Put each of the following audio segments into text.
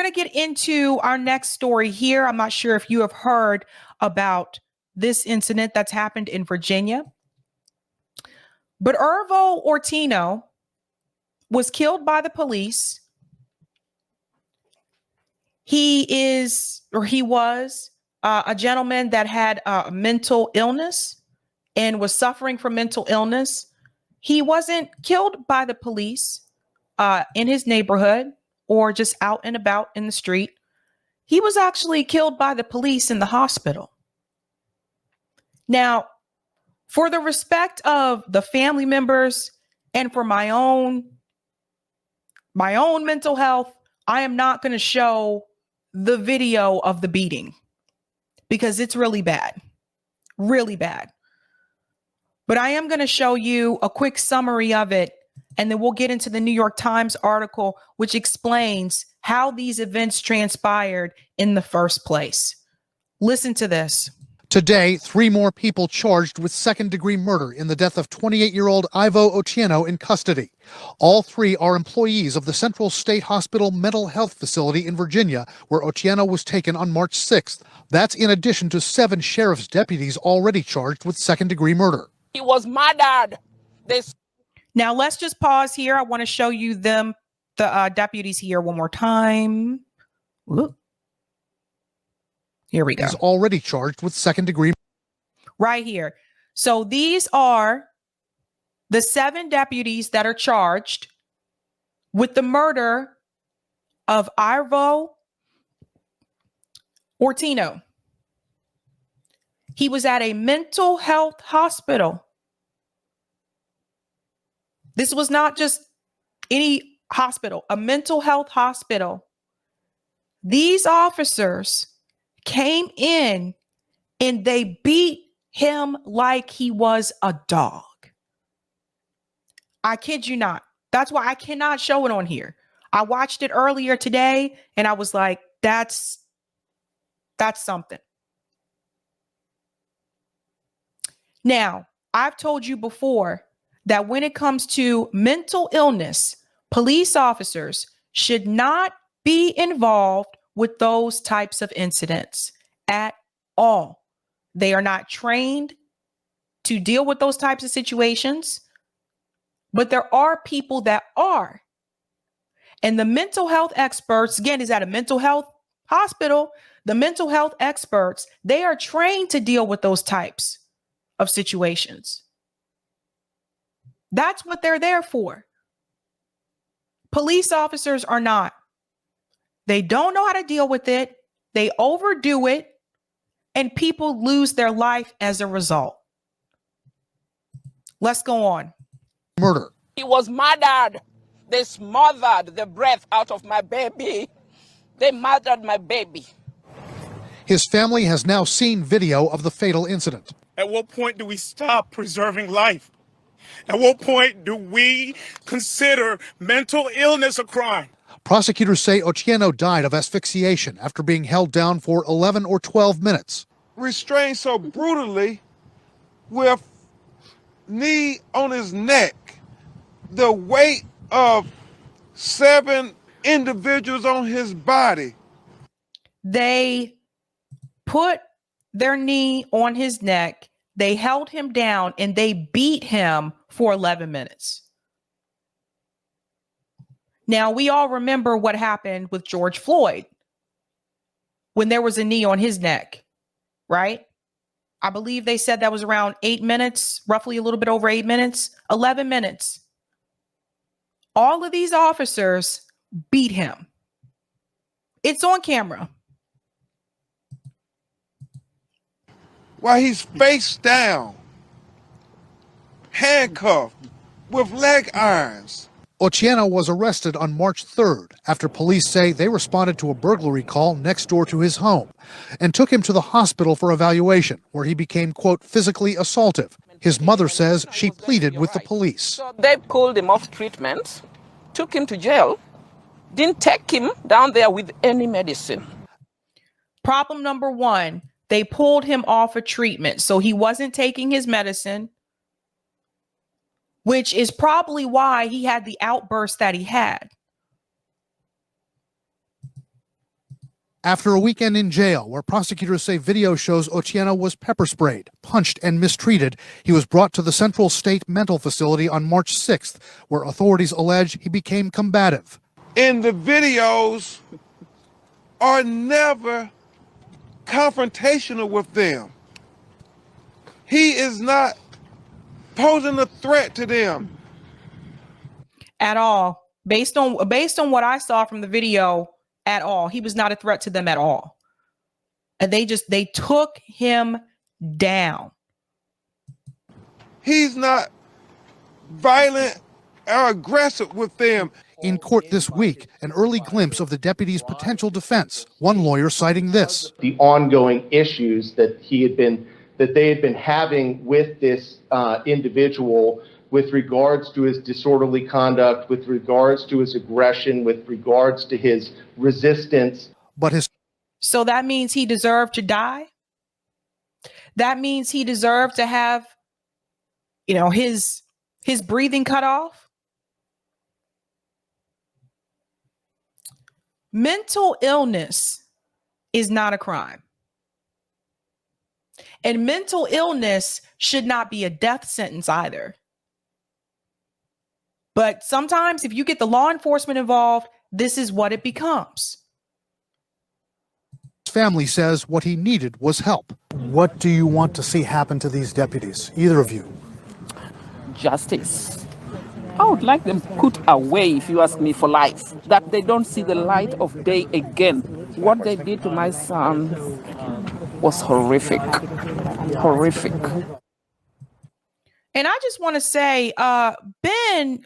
to get into our next story here. I'm not sure if you have heard about this incident that's happened in Virginia, but Irvo Otieno was killed by the police. He was a gentleman that had a mental illness and was suffering from mental illness. He wasn't killed by the police in his neighborhood or just out and about in the street. He was actually killed by the police in the hospital. Now, for the respect of the family members and for my own mental health, I am not going to show the video of the beating because it's really bad, really bad. But I am going to show you a quick summary of it, and then we'll get into the New York Times article, which explains how these events transpired in the first place. Listen to this. Today, 3 more people charged with second-degree murder in the death of 28-year-old Irvo Otieno in custody. All 3 are employees of the Central State Hospital mental health facility in Virginia, where Otieno was taken on March 6th. That's in addition to 7 sheriff's deputies already charged with second-degree murder. He was murdered. Now, let's just pause here. I want to show you the deputies here one more time. Ooh. Here we go. He's already charged with second-degree. Right here. So these are the 7 deputies that are charged with the murder of Irvo Otieno. He was at a mental health hospital. This was not just any hospital, a mental health hospital. These officers came in and they beat him like he was a dog. I kid you not. That's why I cannot show it on here. I watched it earlier today and I was like, that's something. Now, I've told you before that when it comes to mental illness, police officers should not be involved with those types of incidents at all. They are not trained to deal with those types of situations, but there are people that are. And the mental health experts, again, is at a mental health hospital. The mental health experts, they are trained to deal with those types of situations. That's what they're there for. Police officers are not. They don't know how to deal with it. They overdo it, and people lose their life as a result. Let's go on. Murder. He was murdered. They smothered the breath out of my baby. They murdered my baby. His family has now seen video of the fatal incident. At what point do we stop preserving life? At what point do we consider mental illness a crime? Prosecutors say Otieno died of asphyxiation after being held down for 11 or 12 minutes. Restrained so brutally with knee on his neck, the weight of 7 individuals on his body. They put their knee on his neck, they held him down, and they beat him for 11 minutes. Now, we all remember what happened with George Floyd when there was a knee on his neck, right? I believe they said that was around 8 minutes, roughly a little bit over 8 minutes, 11 minutes. All of these officers beat him. It's on camera. While he's face down, handcuffed with leg irons. Otieno was arrested on March 3rd after police say they responded to a burglary call next door to his home and took him to the hospital for evaluation, where he became, quote, physically assaultive. His mother says she pleaded with the police. So they pulled him off treatment, took him to jail, didn't take him down there with any medicine. Problem number 1, they pulled him off of treatment. So he wasn't taking his medicine, which is probably why he had the outburst that he had. After a weekend in jail, where prosecutors say video shows Otieno was pepper sprayed, punched, and mistreated, he was brought to the Central State Mental Facility on March 6th, where authorities allege he became combative. In the videos are never confrontational with them. He is not posing a threat to them at all. Based on what I saw from the video, at all. He was not a threat to them at all. And they took him down. He's not violent or aggressive with them. In court this week, an early glimpse of the deputy's potential defense. One lawyer citing this: the ongoing issues that they had been having with this individual, with regards to his disorderly conduct, with regards to his aggression, with regards to his resistance. So that means he deserved to die? That means he deserved to have, his breathing cut off? Mental illness is not a crime. And mental illness should not be a death sentence either. But sometimes if you get the law enforcement involved, this is what it becomes. His family says what he needed was help. What do you want to see happen to these deputies, either of you? Justice. I would like them put away, if you ask me, for life. That they don't see the light of day again. What they did to my son was horrific. Horrific. And I just want to say, Ben,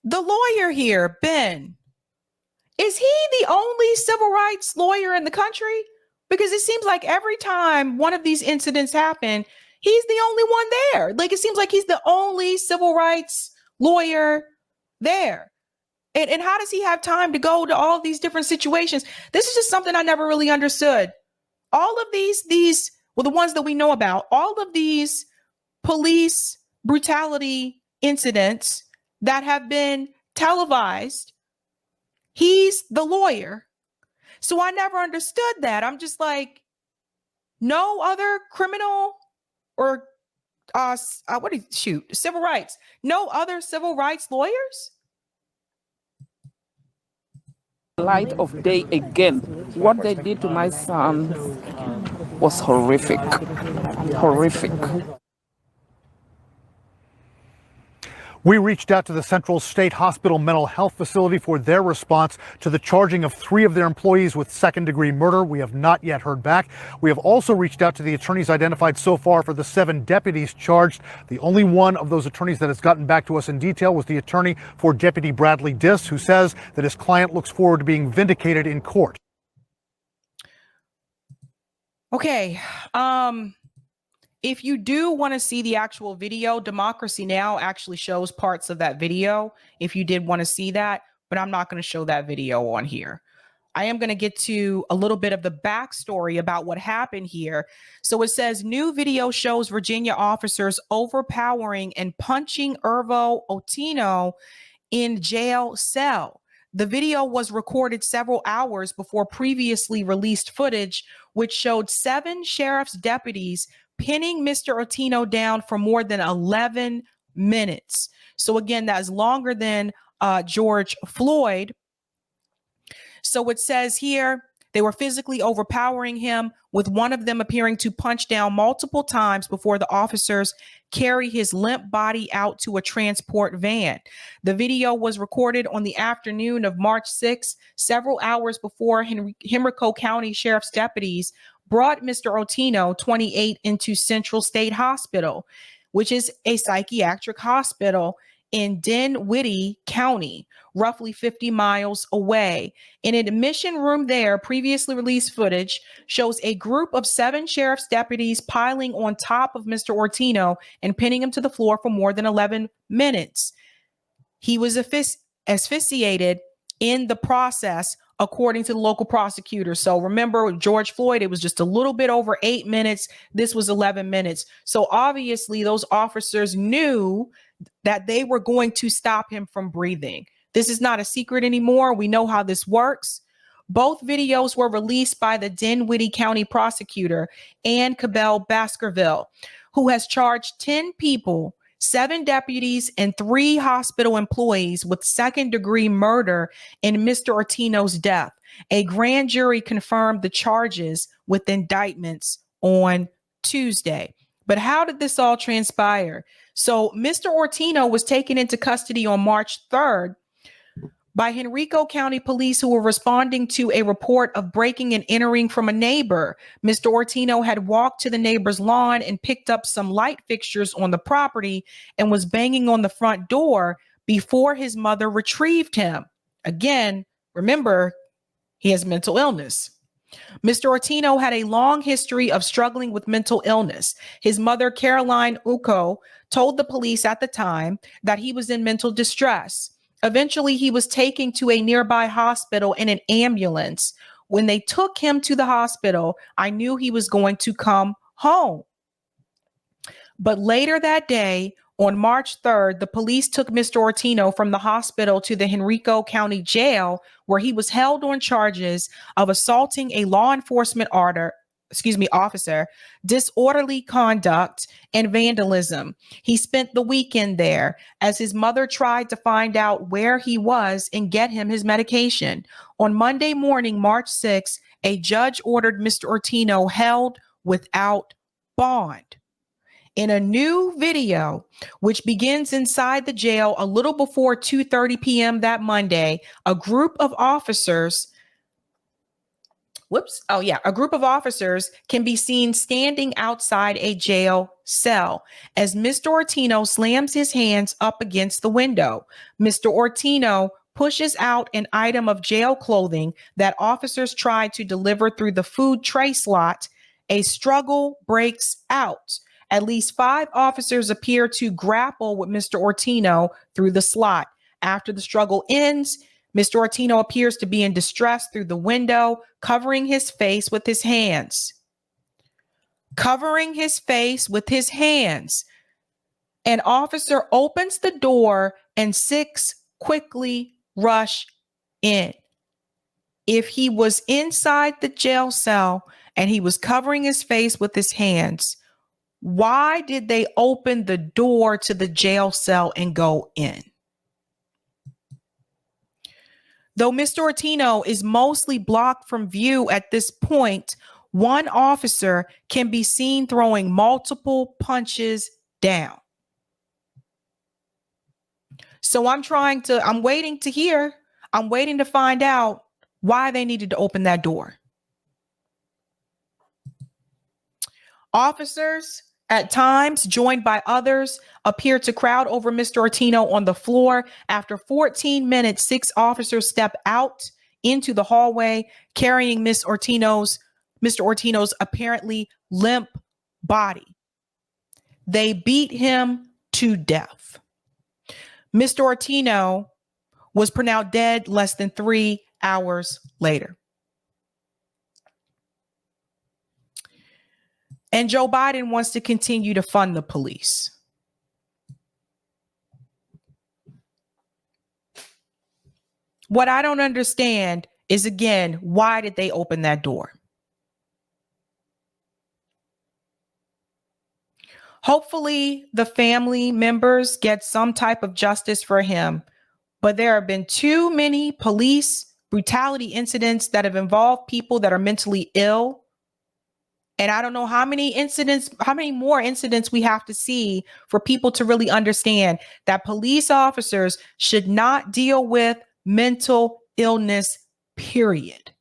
the lawyer here, Ben, is he the only civil rights lawyer in the country? Because it seems like every time one of these incidents happen, he's the only one there. Like, it seems like he's the only civil rights lawyer there. And how does he have time to go to all of these different situations? This is just something I never really understood. All of these, well, the ones that we know about, all of these police brutality incidents that have been televised, he's the lawyer. So I never understood that. I'm just like, no other criminal or civil rights, no other civil rights lawyers? Light of day again. What they did to my son was horrific. Horrific. We reached out to the Central State Hospital Mental Health Facility for their response to the charging of 3 of their employees with second-degree murder. We have not yet heard back. We have also reached out to the attorneys identified so far for the 7 deputies charged. The only one of those attorneys that has gotten back to us in detail was the attorney for Deputy Bradley Diss, who says that his client looks forward to being vindicated in court. Okay. If you do want to see the actual video, Democracy Now! Actually shows parts of that video if you did want to see that, but I'm not going to show that video on here. I am going to get to a little bit of the backstory about what happened here. So it says, new video shows Virginia officers overpowering and punching Irvo Otieno in jail cell. The video was recorded several hours before previously released footage, which showed 7 sheriff's deputies pinning Mr. Otieno down for more than 11 minutes. So again, that's longer than George Floyd. So it says here, they were physically overpowering him, with one of them appearing to punch down multiple times before the officers carry his limp body out to a transport van. The video was recorded on the afternoon of March 6, several hours before Henrico County Sheriff's deputies brought Mr. Otieno, 28, into Central State Hospital, which is a psychiatric hospital in Dinwiddie County, roughly 50 miles away. In an admission room there, previously released footage shows a group of 7 sheriff's deputies piling on top of Mr. Otieno and pinning him to the floor for more than 11 minutes. He was asphyxiated in the process, according to the local prosecutor. So remember, George Floyd, it was just a little bit over 8 minutes. This was 11 minutes. So obviously those officers knew that they were going to stop him from breathing. This is not a secret anymore. We know how this works. Both videos were released by the Dinwiddie County prosecutor, Ann Cabell Baskerville, who has charged 10 people, 7 deputies, and 3 hospital employees with second-degree murder in Mr. Otieno's death. A grand jury confirmed the charges with indictments on Tuesday. But how did this all transpire? So Mr. Otieno was taken into custody on March 3rd by Henrico County Police, who were responding to a report of breaking and entering from a neighbor. Mr. Otieno had walked to the neighbor's lawn and picked up some light fixtures on the property and was banging on the front door before his mother retrieved him. Again, remember, he has mental illness. Mr. Otieno had a long history of struggling with mental illness. His mother, Caroline Uko, told the police at the time that he was in mental distress. Eventually, he was taken to a nearby hospital in an ambulance. When they took him to the hospital, I knew he was going to come home. But later that day, on March 3rd, the police took Mr. Otieno from the hospital to the Henrico County Jail, where he was held on charges of assaulting a law enforcement officer, disorderly conduct, and vandalism. He spent the weekend there as his mother tried to find out where he was and get him his medication. On Monday morning, March 6th, a judge ordered Mr. Otieno held without bond. In a new video, which begins inside the jail a little before 2:30 p.m. that Monday, a group of officers can be seen standing outside a jail cell as Mr. Otieno slams his hands up against the window. Mr. Otieno pushes out an item of jail clothing that officers tried to deliver through the food tray slot. A struggle breaks out. At least 5 officers appear to grapple with Mr. Otieno through the slot. After the struggle ends, Mr. Otieno appears to be in distress through the window, covering his face with his hands. Covering his face with his hands. An officer opens the door and 6 quickly rush in. If he was inside the jail cell and he was covering his face with his hands, why did they open the door to the jail cell and go in? Though Mr. Otieno is mostly blocked from view at this point, one officer can be seen throwing multiple punches down. So I'm waiting to find out why they needed to open that door. Officers, at times joined by others, appear to crowd over Mr. Otieno on the floor. After 14 minutes, 6 officers step out into the hallway carrying Mr. Otieno's apparently limp body. They beat him to death. Mr. Otieno was pronounced dead less than 3 hours later. And Joe Biden wants to continue to fund the police. What I don't understand is, again, why did they open that door? Hopefully, the family members get some type of justice for him, but there have been too many police brutality incidents that have involved people that are mentally ill. And I don't know how many more incidents we have to see for people to really understand that police officers should not deal with mental illness, period.